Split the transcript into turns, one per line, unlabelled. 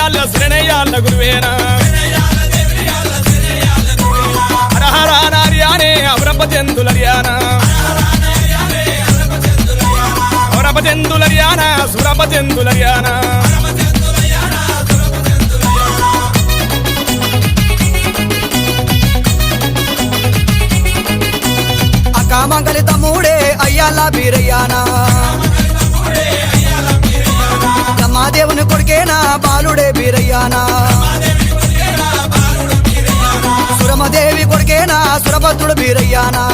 శరణయ్యాళ్ళ శరణయ్యాళ్ళ గురువేనా హరహరా నార్యానే అవరపచెందులర్యానా అవరపచెందులర్యానా సురపచెందులర్యానా
కామంగలి తమ్ముడే అయ్యాల బీరయ్యానా రమాదేవుని కొడుకేనా బాలుడే బీరయ్యానా సురమదేవి కొడుకేనా సురభద్రుడు బీరయ్యానా